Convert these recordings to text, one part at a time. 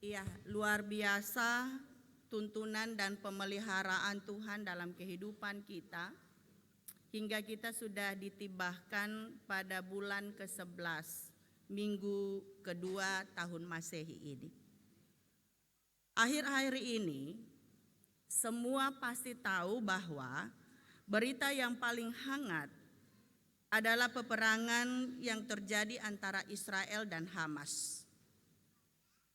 Iya, luar biasa tuntunan dan pemeliharaan Tuhan dalam kehidupan kita hingga kita sudah ditibahkan pada bulan ke-11 minggu kedua tahun Masehi ini. Akhir-akhir ini semua pasti tahu bahwa berita yang paling hangat adalah peperangan yang terjadi antara Israel dan Hamas.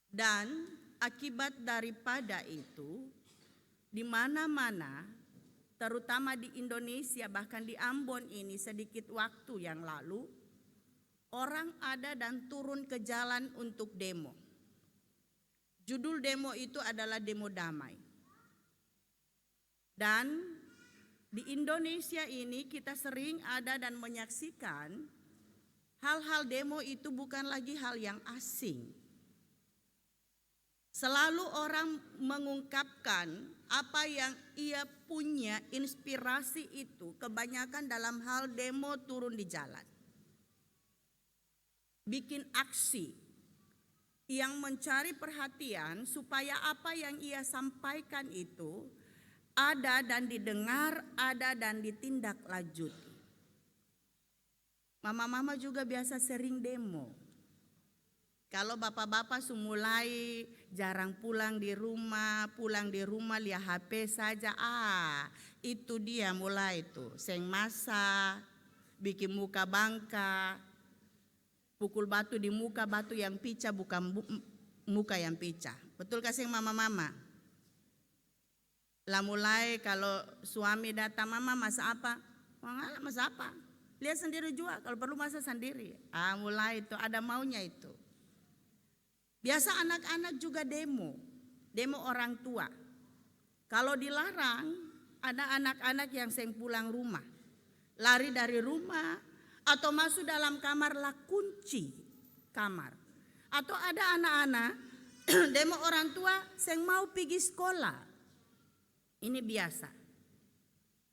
Dan akibat daripada itu, di mana-mana, terutama di Indonesia, bahkan di Ambon ini sedikit waktu yang lalu, orang ada dan turun ke jalan untuk demo. Judul demo itu adalah demo damai. Dan di Indonesia ini kita sering ada dan menyaksikan hal-hal demo itu bukan lagi hal yang asing. Selalu orang mengungkapkan apa yang ia punya inspirasi itu kebanyakan dalam hal demo turun di jalan. Bikin aksi yang mencari perhatian supaya apa yang ia sampaikan itu ada dan didengar, ada dan ditindaklanjuti. Mama-mama juga biasa sering demo. Kalau bapak-bapak mulai jarang pulang di rumah lihat HP saja, itu dia mulai tuh, seng masa, bikin muka bangka, pukul batu di muka, batu yang picah bukan muka yang picah. Betul kasih mama-mama? Lah mulai kalau suami datang, mama masak apa? Masak apa? Lihat sendiri juga, kalau perlu masak sendiri. Mulai itu ada maunya itu. Biasa anak-anak juga demo orang tua. Kalau dilarang, ada anak-anak yang seng pulang rumah, lari dari rumah atau masuk dalam kamar lah kunci kamar. Atau ada anak-anak demo orang tua seng mau pergi sekolah. Ini biasa.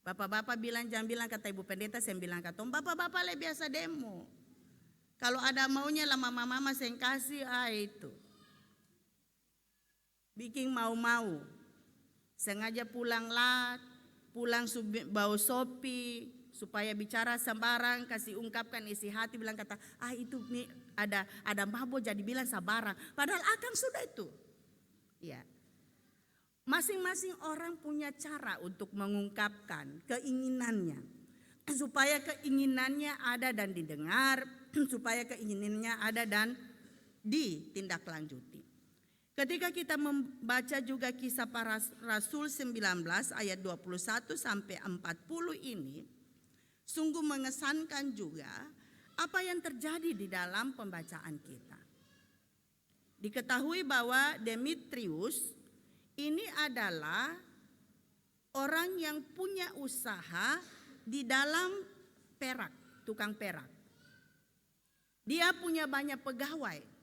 Bapak-bapak bilang, jangan bilang kata ibu pendeta, saya bilang kata bapak-bapak lah biasa demo. Kalau ada maunya lah mama-mama seng kasih, itu. Bikin mau-mau. Sengaja pulang lat, pulang bawa sopi, supaya bicara sembarang, kasih ungkapkan isi hati, bilang kata, itu ada mabo jadi bilang sabarang. Padahal akang sudah itu. Ya. Masing-masing orang punya cara untuk mengungkapkan keinginannya. Supaya keinginannya ada dan didengar, supaya keinginannya ada dan ditindaklanjuti. Ketika kita membaca juga kisah para rasul 19 ayat 21 sampai 40 ini, sungguh mengesankan juga apa yang terjadi di dalam pembacaan kita. Diketahui bahwa Demetrius ini adalah orang yang punya usaha di dalam perak, tukang perak. Dia punya banyak pegawai.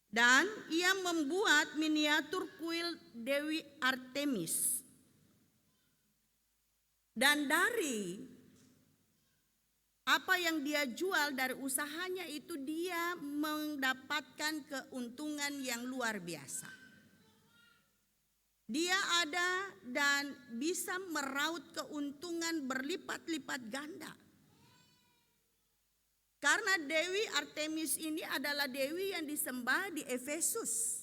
Dan ia membuat miniatur kuil Dewi Artemis. Dan dari apa yang dia jual dari usahanya itu dia mendapatkan keuntungan yang luar biasa. Dia ada dan bisa meraup keuntungan berlipat-lipat ganda. Karena Dewi Artemis ini adalah dewi yang disembah di Efesus.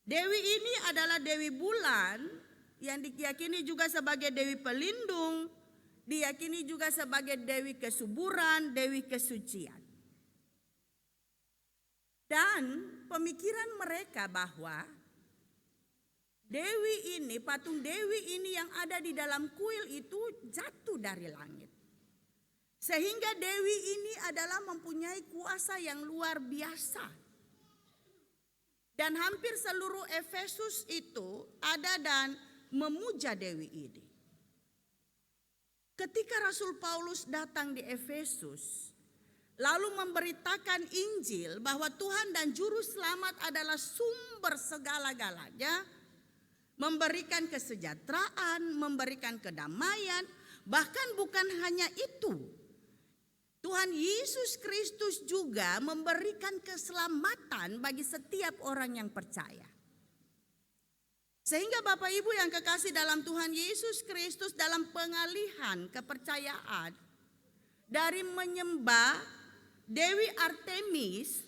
Dewi ini adalah dewi bulan yang diyakini juga sebagai dewi pelindung, diyakini juga sebagai dewi kesuburan, dewi kesucian. Dan pemikiran mereka bahwa dewi ini, patung dewi ini yang ada di dalam kuil itu jatuh dari langit. Sehingga dewi ini adalah mempunyai kuasa yang luar biasa. Dan hampir seluruh Efesus itu ada dan memuja dewi ini. Ketika Rasul Paulus datang di Efesus, lalu memberitakan Injil bahwa Tuhan dan Juru Selamat adalah sumber segala-galanya, memberikan kesejahteraan, memberikan kedamaian, bahkan bukan hanya itu. Tuhan Yesus Kristus juga memberikan keselamatan bagi setiap orang yang percaya. Sehingga Bapak Ibu yang kekasih dalam Tuhan Yesus Kristus, dalam pengalihan kepercayaan dari menyembah Dewi Artemis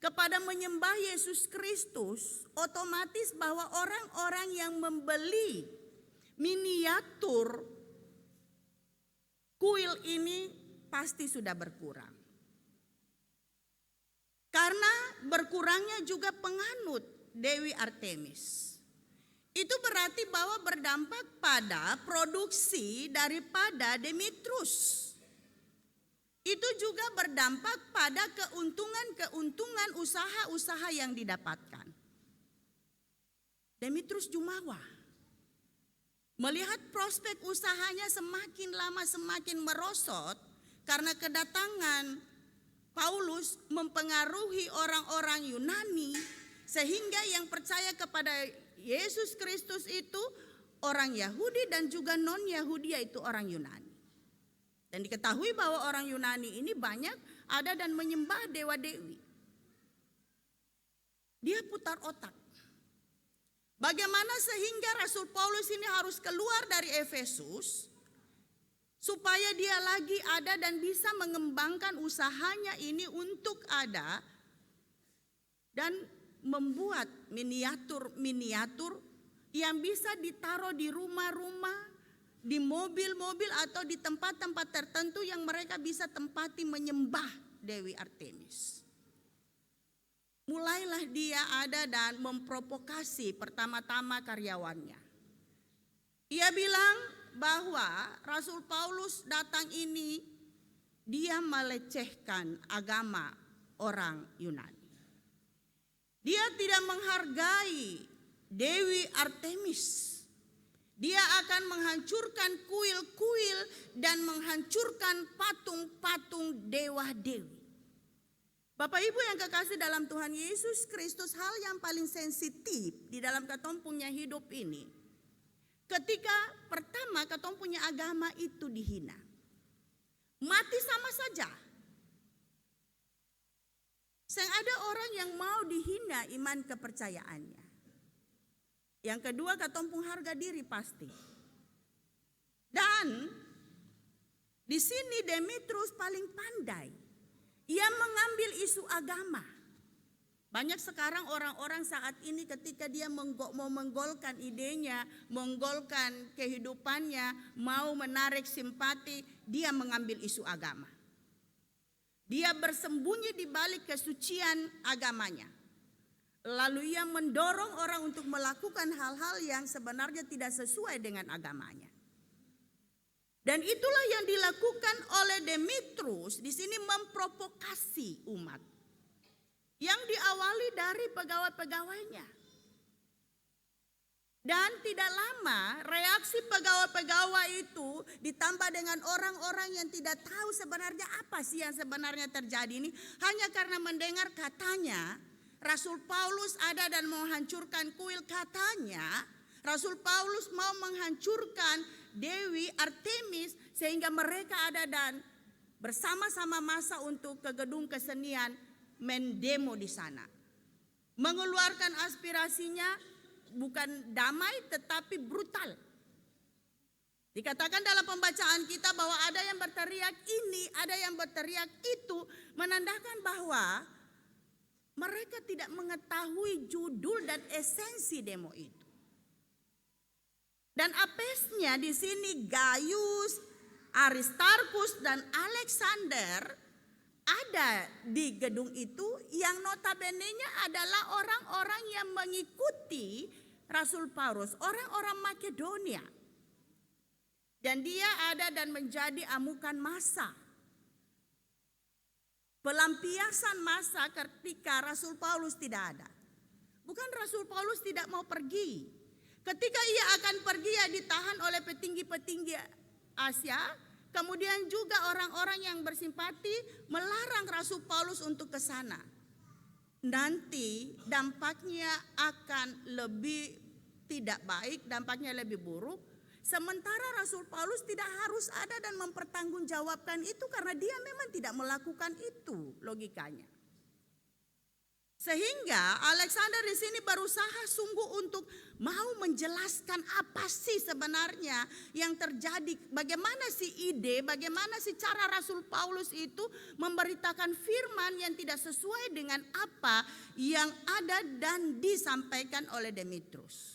kepada menyembah Yesus Kristus, otomatis bahwa orang-orang yang membeli miniatur kuil ini pasti sudah berkurang. Karena berkurangnya juga penganut Dewi Artemis. Itu berarti bahwa berdampak pada produksi daripada Demetrius. Itu juga berdampak pada keuntungan usaha-usaha yang didapatkan. Demetrius Jumawa melihat prospek usahanya semakin lama semakin merosot karena kedatangan Paulus mempengaruhi orang-orang Yunani, sehingga yang percaya kepada Yesus Kristus itu orang Yahudi dan juga non-Yahudi, yaitu orang Yunani. Dan diketahui bahwa orang Yunani ini banyak ada dan menyembah dewa-dewi. Dia putar otak. Bagaimana sehingga Rasul Paulus ini harus keluar dari Efesus supaya dia lagi ada dan bisa mengembangkan usahanya ini untuk ada dan membuat miniatur-miniatur yang bisa ditaruh di rumah-rumah, di mobil-mobil atau di tempat-tempat tertentu yang mereka bisa tempati menyembah Dewi Artemis. Mulailah dia ada dan memprovokasi pertama-tama karyawannya. Ia bilang bahwa Rasul Paulus datang ini dia melecehkan agama orang Yunani. Dia tidak menghargai Dewi Artemis. Dia akan menghancurkan kuil-kuil dan menghancurkan patung-patung dewa-dewi. Bapak Ibu yang kekasih dalam Tuhan Yesus Kristus, hal yang paling sensitif di dalam katong punya hidup ini, ketika pertama katong punya agama itu dihina, mati sama saja. Yang ada orang yang mau dihina iman kepercayaannya. Yang kedua, katompung harga diri pasti. Dan di sini Demetrius paling pandai. Ia mengambil isu agama. Banyak sekarang orang-orang saat ini ketika dia mau menggolkan idenya, menggolkan kehidupannya, mau menarik simpati, dia mengambil isu agama. Dia bersembunyi di balik kesucian agamanya. Lalu ia mendorong orang untuk melakukan hal-hal yang sebenarnya tidak sesuai dengan agamanya. Dan itulah yang dilakukan oleh Demetrius di sini, memprovokasi umat. Yang diawali dari pegawai-pegawainya. Dan tidak lama reaksi pegawai-pegawai itu ditambah dengan orang-orang yang tidak tahu sebenarnya apa sih yang sebenarnya terjadi ini. Hanya karena mendengar katanya Rasul Paulus ada dan mau menghancurkan kuil, katanya Rasul Paulus mau menghancurkan Dewi Artemis, sehingga mereka ada dan bersama-sama masa untuk ke gedung kesenian mendemo di sana. Mengeluarkan aspirasinya bukan damai tetapi brutal. Dikatakan dalam pembacaan kita bahwa ada yang berteriak ini, ada yang berteriak itu, menandakan bahwa mereka tidak mengetahui judul dan esensi demo itu. Dan apesnya di sini Gaius, Aristarchus dan Alexander ada di gedung itu yang notabene-nya adalah orang-orang yang mengikuti Rasul Paulus, orang-orang Makedonia. Dan dia ada dan menjadi amukan massa. Pelampiasan massa ketika Rasul Paulus tidak ada. Bukan Rasul Paulus tidak mau pergi. Ketika ia akan pergi, ia ditahan oleh petinggi-petinggi Asia. Kemudian juga orang-orang yang bersimpati melarang Rasul Paulus untuk ke sana. Nanti dampaknya akan lebih tidak baik, dampaknya lebih buruk. Sementara Rasul Paulus tidak harus ada dan mempertanggungjawabkan itu karena dia memang tidak melakukan itu logikanya. Sehingga Alexander di sini berusaha sungguh untuk mau menjelaskan apa sih sebenarnya yang terjadi. Bagaimana sih ide, bagaimana sih cara Rasul Paulus itu memberitakan firman yang tidak sesuai dengan apa yang ada dan disampaikan oleh Demetrius.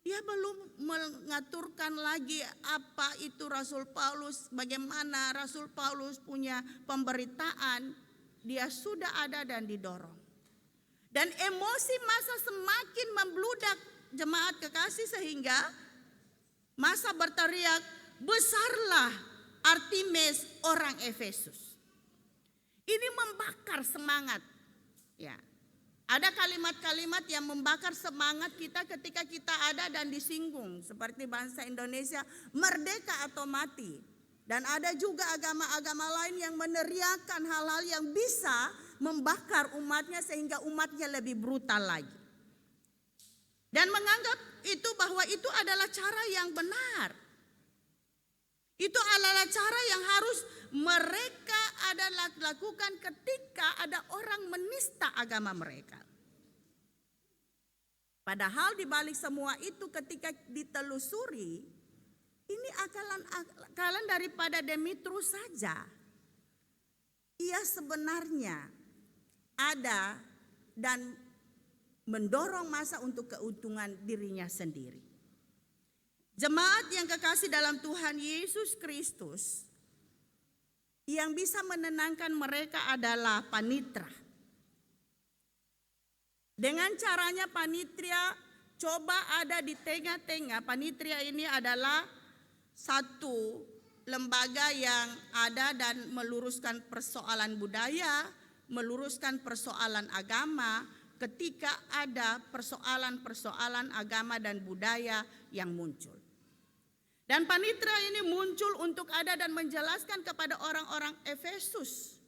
Dia belum mengaturkan lagi apa itu Rasul Paulus, bagaimana Rasul Paulus punya pemberitaan. Dia sudah ada dan didorong. Dan emosi massa semakin membludak jemaat kekasih sehingga massa berteriak, besarlah Artemis orang Efesus. Ini membakar semangat. Ya. Ada kalimat-kalimat yang membakar semangat kita ketika kita ada dan disinggung. Seperti bangsa Indonesia, merdeka atau mati. Dan ada juga agama-agama lain yang meneriakan hal-hal yang bisa membakar umatnya sehingga umatnya lebih brutal lagi. Dan menganggap itu bahwa itu adalah cara yang benar. Itu adalah cara yang harus mereka adalah lakukan ketika ada orang menista agama mereka. Padahal di balik semua itu ketika ditelusuri, ini akalan daripada Demetrius saja. Ia sebenarnya ada dan mendorong massa untuk keuntungan dirinya sendiri. Jemaat yang kekasih dalam Tuhan Yesus Kristus, yang bisa menenangkan mereka adalah panitra. Dengan caranya panitria coba ada di tengah-tengah. Panitria ini adalah satu lembaga yang ada dan meluruskan persoalan budaya, meluruskan persoalan agama ketika ada persoalan-persoalan agama dan budaya yang muncul. Dan panitera ini muncul untuk ada dan menjelaskan kepada orang-orang Efesus.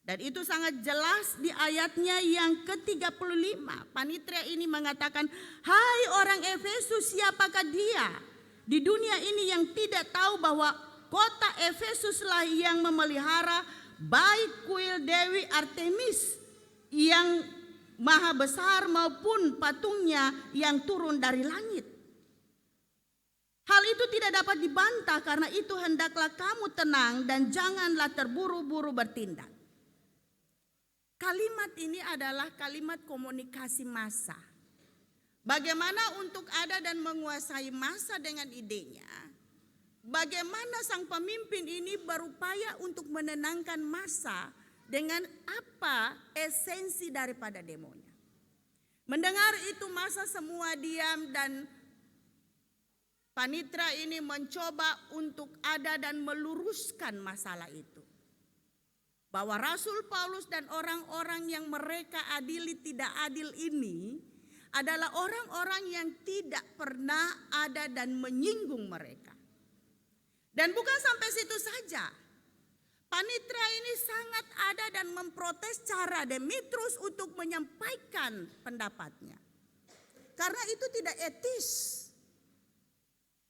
Dan itu sangat jelas di ayatnya yang ke-35. Panitera ini mengatakan, hai orang Efesus, siapakah dia di dunia ini yang tidak tahu bahwa kota Efesuslah yang memelihara baik kuil Dewi Artemis yang maha besar maupun patungnya yang turun dari langit. Hal itu tidak dapat dibantah, karena itu hendaklah kamu tenang dan janganlah terburu-buru bertindak. Kalimat ini adalah kalimat komunikasi massa. Bagaimana untuk ada dan menguasai massa dengan idenya. Bagaimana sang pemimpin ini berupaya untuk menenangkan massa dengan apa esensi daripada demonya. Mendengar itu massa semua diam dan panitra ini mencoba untuk ada dan meluruskan masalah itu. Bahwa Rasul Paulus dan orang-orang yang mereka adili tidak adil ini adalah orang-orang yang tidak pernah ada dan menyinggung mereka. Dan bukan sampai situ saja. Panitra ini sangat ada dan memprotes cara Demetrius untuk menyampaikan pendapatnya. Karena itu tidak etis.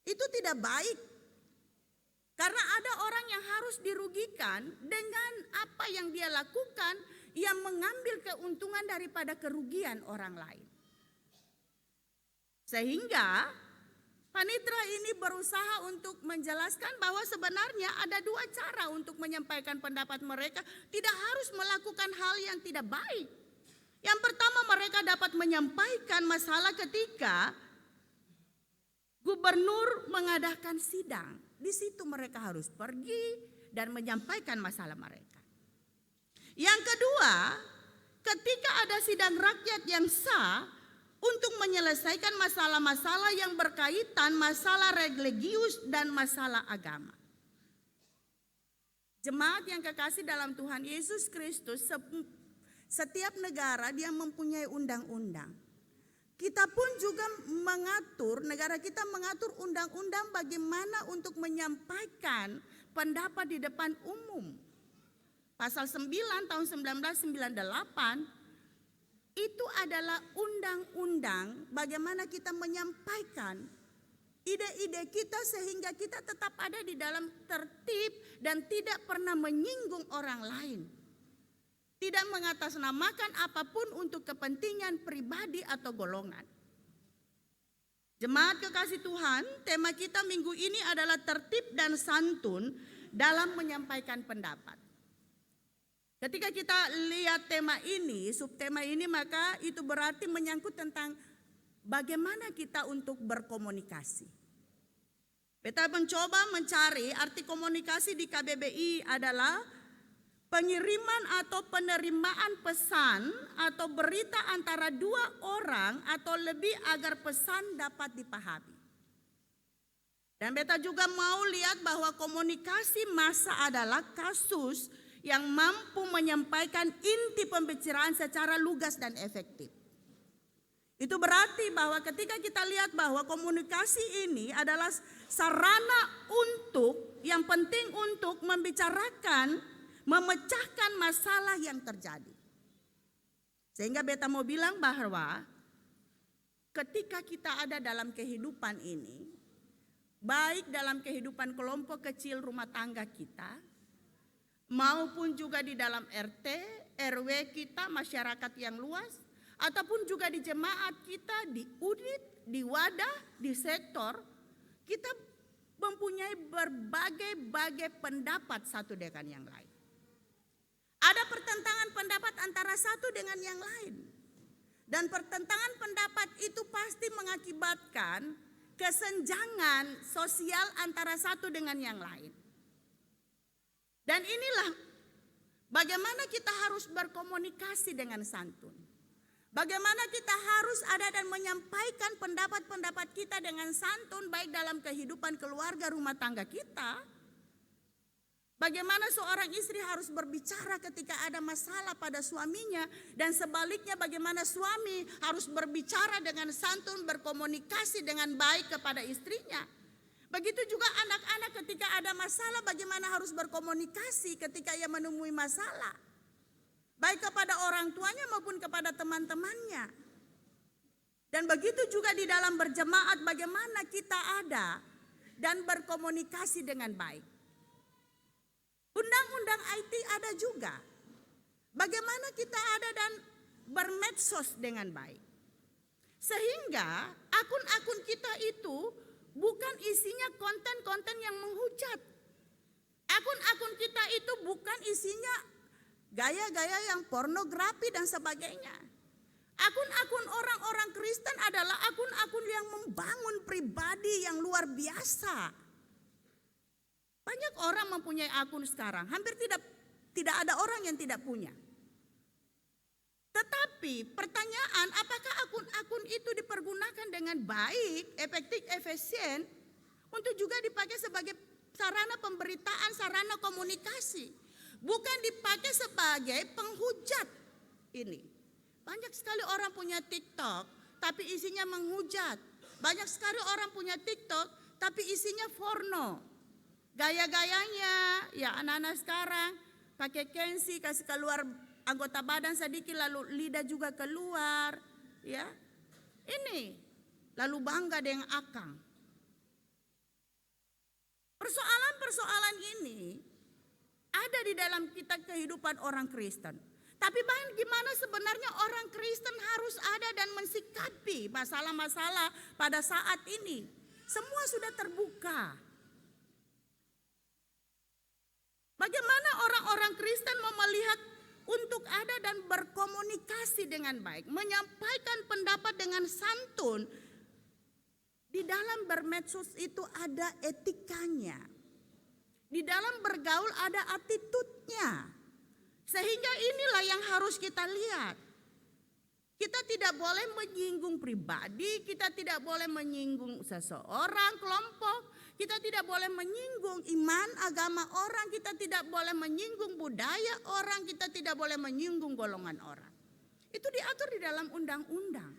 Itu tidak baik. Karena ada orang yang harus dirugikan dengan apa yang dia lakukan yang mengambil keuntungan daripada kerugian orang lain. Sehingga panitra ini berusaha untuk menjelaskan bahwa sebenarnya ada dua cara untuk menyampaikan pendapat mereka. Tidak harus melakukan hal yang tidak baik. Yang pertama, mereka dapat menyampaikan masalah ketika gubernur mengadakan sidang. Di situ mereka harus pergi dan menyampaikan masalah mereka. Yang kedua, ketika ada sidang rakyat yang sah untuk menyelesaikan masalah-masalah yang berkaitan masalah religius dan masalah agama. Jemaat yang kekasih dalam Tuhan Yesus Kristus, setiap negara dia mempunyai undang-undang. Kita pun juga mengatur, negara kita mengatur undang-undang bagaimana untuk menyampaikan pendapat di depan umum. Pasal 9 tahun 1998 itu adalah undang-undang bagaimana kita menyampaikan ide-ide kita sehingga kita tetap ada di dalam tertib dan tidak pernah menyinggung orang lain. Tidak mengatasnamakan apapun untuk kepentingan pribadi atau golongan. Jemaat kekasih Tuhan, tema kita minggu ini adalah tertib dan santun dalam menyampaikan pendapat. Ketika kita lihat tema ini, subtema ini, maka itu berarti menyangkut tentang bagaimana kita untuk berkomunikasi. Kita mencoba mencari arti komunikasi di KBBI adalah pengiriman atau penerimaan pesan atau berita antara dua orang atau lebih agar pesan dapat dipahami. Dan beta juga mau lihat bahwa komunikasi massa adalah kasus yang mampu menyampaikan inti pembicaraan secara lugas dan efektif. Itu berarti bahwa ketika kita lihat bahwa komunikasi ini adalah sarana untuk, yang penting untuk membicarakan, memecahkan masalah yang terjadi. Sehingga beta mau bilang bahwa ketika kita ada dalam kehidupan ini, baik dalam kehidupan kelompok kecil rumah tangga kita, maupun juga di dalam RT, RW kita, masyarakat yang luas, ataupun juga di jemaat kita, di unit, di wadah, di sektor, kita mempunyai berbagai-bagai pendapat satu dengan yang lain. Ada pertentangan pendapat antara satu dengan yang lain. Dan pertentangan pendapat itu pasti mengakibatkan kesenjangan sosial antara satu dengan yang lain. Dan inilah bagaimana kita harus berkomunikasi dengan santun. Bagaimana kita harus ada dan menyampaikan pendapat-pendapat kita dengan santun baik dalam kehidupan keluarga rumah tangga kita. Bagaimana seorang istri harus berbicara ketika ada masalah pada suaminya. Dan sebaliknya bagaimana suami harus berbicara dengan santun, berkomunikasi dengan baik kepada istrinya. Begitu juga anak-anak ketika ada masalah bagaimana harus berkomunikasi ketika ia menemui masalah. Baik kepada orang tuanya maupun kepada teman-temannya. Dan begitu juga di dalam berjemaat bagaimana kita ada dan berkomunikasi dengan baik. Undang-undang IT ada juga. Bagaimana kita ada dan bermedsos dengan baik. Sehingga akun-akun kita itu bukan isinya konten-konten yang menghujat. Akun-akun kita itu bukan isinya gaya-gaya yang pornografi dan sebagainya. Akun-akun orang-orang Kristen adalah akun-akun yang membangun pribadi yang luar biasa. Banyak orang mempunyai akun sekarang, hampir tidak ada orang yang tidak punya. Tetapi pertanyaan, apakah akun-akun itu dipergunakan dengan baik, efektif, efisien untuk juga dipakai sebagai sarana pemberitaan, sarana komunikasi. Bukan dipakai sebagai penghujat ini. Banyak sekali orang punya TikTok tapi isinya menghujat. Banyak sekali orang punya TikTok tapi isinya porno. Gaya-gayanya ya anak-anak sekarang pakai kensi, kasih keluar anggota badan sedikit lalu lidah juga keluar, ya. Ini lalu bangga dengan akang. Persoalan-persoalan ini ada di dalam kita kehidupan orang Kristen. Tapi bagaimana sebenarnya orang Kristen harus ada dan mensikapi masalah-masalah pada saat ini. Semua sudah terbuka. Bagaimana orang-orang Kristen mau melihat untuk ada dan berkomunikasi dengan baik. Menyampaikan pendapat dengan santun. Di dalam bermedsos itu ada etikanya. Di dalam bergaul ada attitude-nya. Sehingga inilah yang harus kita lihat. Kita tidak boleh menyinggung pribadi, kita tidak boleh menyinggung seseorang, kelompok. Kita tidak boleh menyinggung iman, agama orang, kita tidak boleh menyinggung budaya orang, kita tidak boleh menyinggung golongan orang. Itu diatur di dalam undang-undang.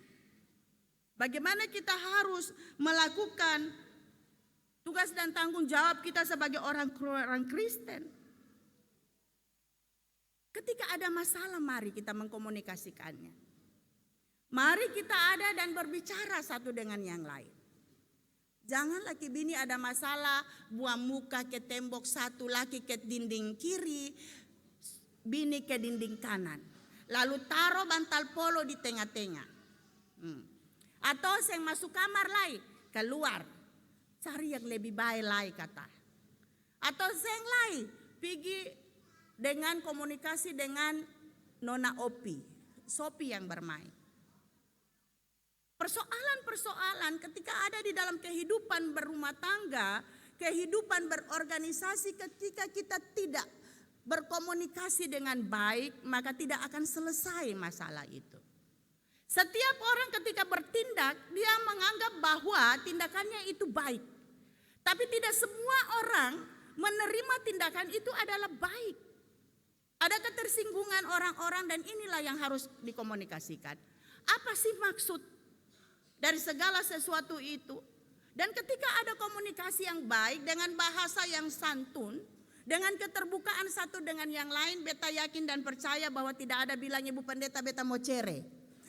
Bagaimana kita harus melakukan tugas dan tanggung jawab kita sebagai orang Kristen. Ketika ada masalah, mari kita Jangan laki bini ada masalah, buang muka ke tembok satu, laki ke dinding kiri, bini ke dinding kanan. Lalu taruh bantal polo di tengah-tengah. Atau yang masuk kamar lai, keluar. Cari yang lebih baik lai kata. Atau yang lai, pergi dengan komunikasi dengan Nona Opi, Sopi yang bermain. Persoalan-persoalan ketika ada di dalam kehidupan berumah tangga, kehidupan berorganisasi, ketika kita tidak berkomunikasi dengan baik, maka tidak akan selesai masalah itu. Setiap orang ketika bertindak, dia menganggap bahwa tindakannya itu baik. Tapi tidak semua orang menerima tindakan itu adalah baik. Ada ketersinggungan orang-orang dan inilah yang harus dikomunikasikan. Apa sih maksud dari segala sesuatu itu? Dan ketika ada komunikasi yang baik dengan bahasa yang santun, dengan keterbukaan satu dengan yang lain, beta yakin dan percaya bahwa tidak ada bilang Ibu Pendeta beta mau cere.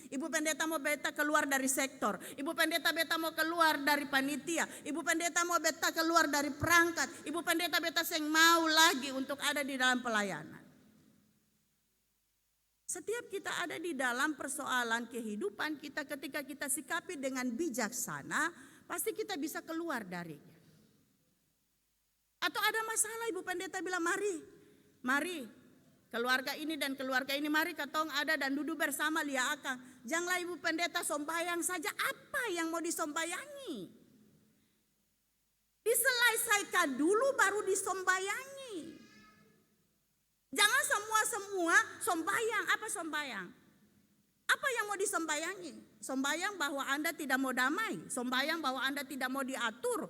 Ibu Pendeta mau beta keluar dari sektor. Ibu Pendeta beta mau keluar dari panitia. Ibu Pendeta mau beta keluar dari perangkat. Ibu Pendeta beta seng mau lagi untuk ada di dalam pelayanan. Setiap kita ada di dalam persoalan kehidupan kita, ketika kita sikapi dengan bijaksana, pasti kita bisa keluar darinya. Atau ada masalah, Ibu Pendeta bilang mari keluarga ini dan keluarga ini, mari katong ada dan duduk bersama lia akang. Janganlah Ibu Pendeta sombayang saja, apa yang mau disombayangi? Diselesaikan dulu baru disombayangi. Jangan semua sombayang. Apa sombayang? Apa yang mau disombayangi? Sombayang bahwa Anda tidak mau damai, sombayang bahwa Anda tidak mau diatur.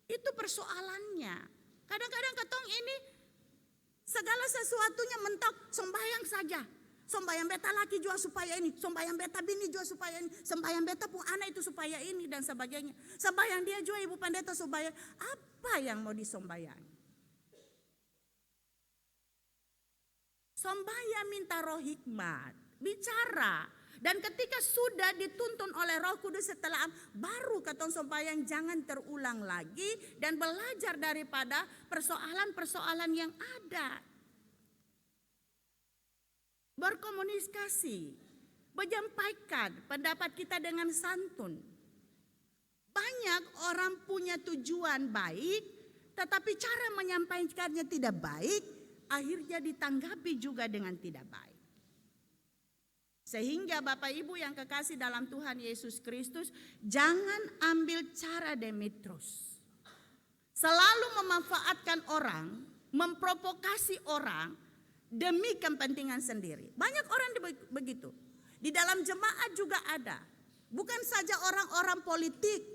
Itu persoalannya. Kadang-kadang ketong ini segala sesuatunya mentok, sombayang saja. Sombayang beta laki juga supaya ini, sombayang beta bini juga supaya ini, sombayang beta pun anak itu supaya ini dan sebagainya. Sombayang dia juga Ibu Pendeta supaya apa yang mau disombayang? Sombayang minta roh hikmat, bicara. Dan ketika sudah dituntun oleh Roh Kudus setelah baru katong sombayang jangan terulang lagi dan belajar daripada persoalan-persoalan yang ada. Berkomunikasi, menyampaikan pendapat kita dengan santun. Banyak orang punya tujuan baik, tetapi cara menyampaikannya tidak baik, akhirnya ditanggapi juga dengan tidak baik. Sehingga Bapak Ibu yang kekasih dalam Tuhan Yesus Kristus, jangan ambil cara Demetrius. Selalu memanfaatkan orang, memprovokasi orang demi kepentingan sendiri. Banyak orang begitu. Di dalam jemaat juga ada. Bukan saja orang-orang politik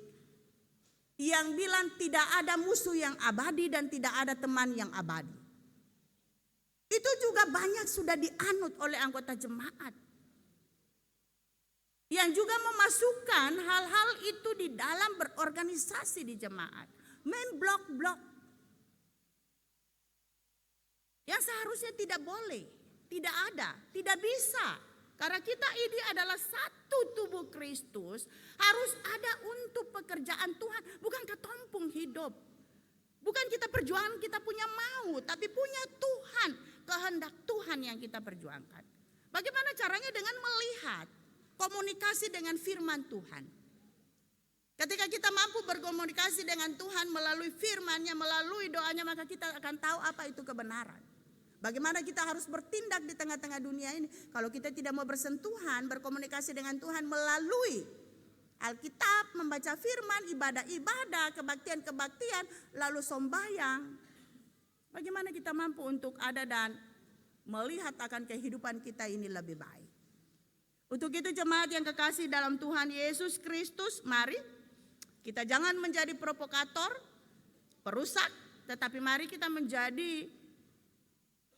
yang bilang tidak ada musuh yang abadi dan tidak ada teman yang abadi. Itu juga banyak sudah dianut oleh anggota jemaat. Yang juga memasukkan hal-hal itu di dalam berorganisasi di jemaat. Main blok-blok. Yang seharusnya tidak boleh, tidak ada, tidak bisa. Karena kita ini adalah satu tubuh Kristus, harus ada untuk pekerjaan Tuhan, bukan ketompong hidup. Bukan kita perjuangan kita punya mau, tapi punya Tuhan, kehendak Tuhan yang kita perjuangkan. Bagaimana caranya? Dengan melihat, komunikasi dengan firman Tuhan. Ketika kita mampu berkomunikasi dengan Tuhan melalui firman-Nya, melalui doanya, maka kita akan tahu apa itu kebenaran. Bagaimana kita harus bertindak di tengah-tengah dunia ini. Kalau kita tidak mau bersentuhan, berkomunikasi dengan Tuhan melalui Alkitab, membaca firman, ibadah-ibadah, kebaktian-kebaktian, lalu sembahyang. Bagaimana kita mampu untuk ada dan melihat akan kehidupan kita ini lebih baik. Untuk itu jemaat yang kekasih dalam Tuhan Yesus Kristus, mari kita jangan menjadi provokator, perusak, tetapi mari kita menjadi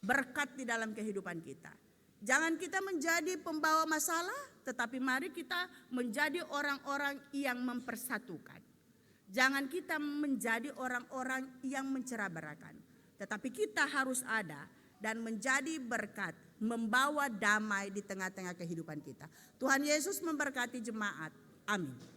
berkat di dalam kehidupan kita. Jangan kita menjadi pembawa masalah, tetapi mari kita menjadi orang-orang yang mempersatukan. Jangan kita menjadi orang-orang yang mencerah-berakan, tetapi kita harus ada dan menjadi berkat, membawa damai di tengah-tengah kehidupan kita. Tuhan Yesus memberkati jemaat. Amin.